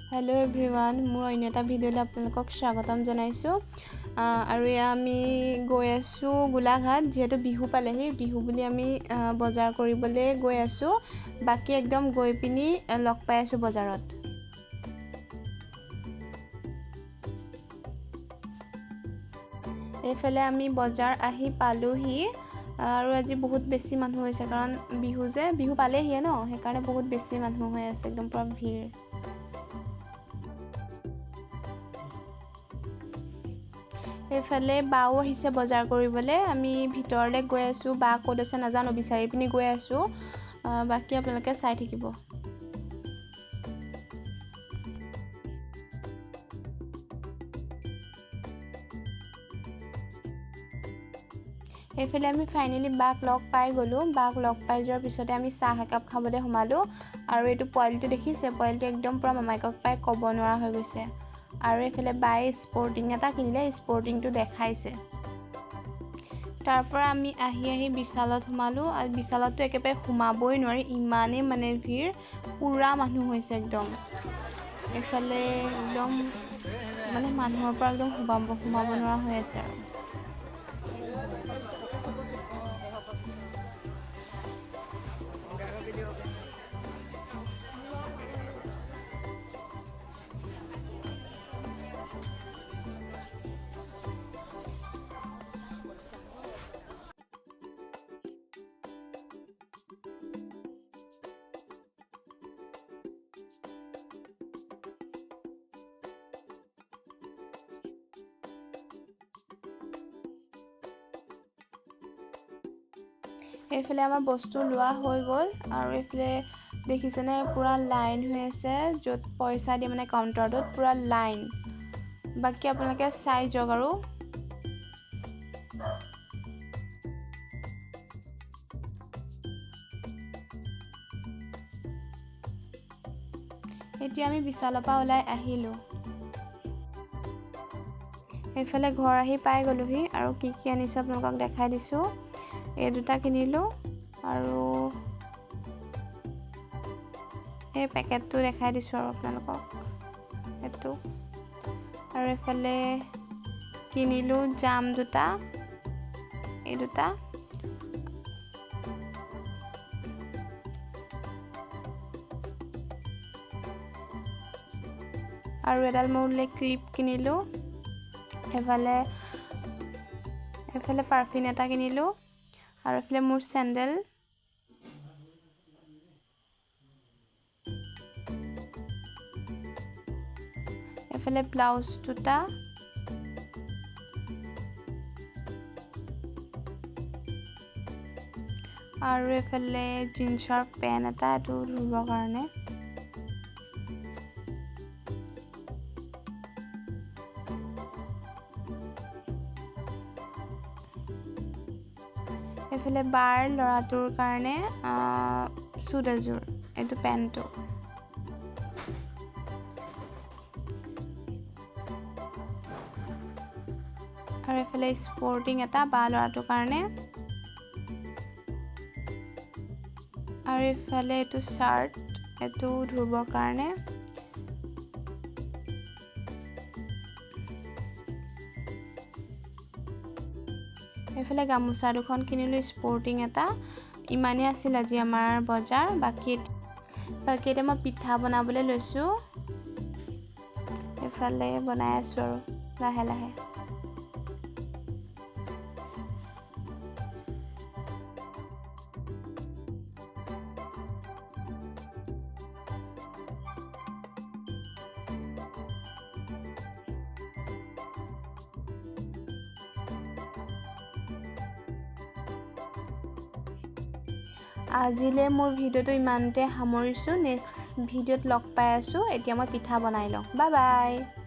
hello everyone मोर अन्य এটা ভিডিঅ'লৈ আপোনালোকক স্বাগতম জনাইছো আৰু আমি গৈ আছো গোলাঘাট যেহেতু বিহু পালেহি বিহু বুলি আমি বজাৰ কৰিবলৈ গৈ আছো বাকি একদম গৈ পিনি লগ পাই আছো বজাৰত এফালে আমি বজাৰ আহি পালোহি আৰু আজি বহুত বেছি মানুহ হৈছে কাৰণ বিহু পালেহি ন হেকাৰণে বহুত বেছি মানুহ হৈ আছে একদম পুৰা ভিৰ এফালে বাও আহিছে বজাৰ কৰিবলৈ আমি ভিতৰলৈ গৈ আছো বা ক'ত আছে নাজানো বিচাৰি পিনি গৈ আছো বাকি আপোনালোকে চাই থাকিব এফালে আমি ফাইনালি বাক লগ পাই গলো বাক লগ পাই যোৱাৰ পিছতে আমি চাহ একাপ খাবলৈ সোমালো আৰু এটো পইলটো দেখিছে পইলটো একদম পুৰা মামাইকক পাই ক'ব নোৱাৰা হৈ গৈছে আৰু এফালে বাই স্পৰ্টিং এটা কিনিলে স্পৰ্টিংটো দেখাইছে তাৰ পৰা আমি আহি বিশালত সোমালো আৰু বিশালতটো একেবাৰে সোমাবই নোৱাৰি ইমানে মানে ভিৰ পুৰা মানুহ হৈছে একদম এফালে একদম মানে মানুহৰ পৰা একদম সোমাব নোৱাৰা হৈ আছে আৰু এফালে আমাৰ বস্তু লোৱা হৈ গল আৰু এফালে দেখিছেনে পুৰা লাইন হৈ আছে যত পইচা দি মানে কাউন্টাৰটোত পুৰা লাইন বাকি আপোনালোকে চাই যাওক আৰু এতিয়া আমি বিশালৰ পৰা ওলাই আহিলো এফালে ঘৰ আহি পাই গলোহি আৰু কি আনিছো আপোনালোকক দেখাই দিছো এই দুটা কিনিলো আৰু এই পেকেটটো দেখাই দিছো আৰু আপোনালোকক এটো আৰু এফালে কিনিলো জাম দুটা এই দুটা আৰু এডাল মৌলে ক্লিপ কিনিলো এফালে পাৰফিন এটা কিনিলো আৰু এফালে মোৰ স্যান্ডেল এফালে ব্লাউজ দুটা আৰু এফালে জিন্সৰ পেন এটা এটো ধুবৰ কাৰণে এফালে বাৰ লৰাটোৰ কাৰণে সুট এজোৰ এটো পেনটো আৰু এফালে স্পৰ্টিং এটা বা লৰাটোৰ কাৰণে আৰু এফালে এটো শাৰ্ট এটো ধুবৰ কাৰণে এফালে গামুচা দুখন কিনিলো স্পৰ্টিং এটা ইমানে আছিল আজি আমাৰ বজাৰ বাকি এটা মই পিঠা বনাবলৈ লৈছো এফালে বনাই আছো আৰু লাহে লাহে আজিলে মোৰ ভিডিওটো ইমানতে সামৰিছো নেক্সট ভিডিওত লগ পাই আছো এতিয়া মই পিঠা বনাই লওঁ বাই বাই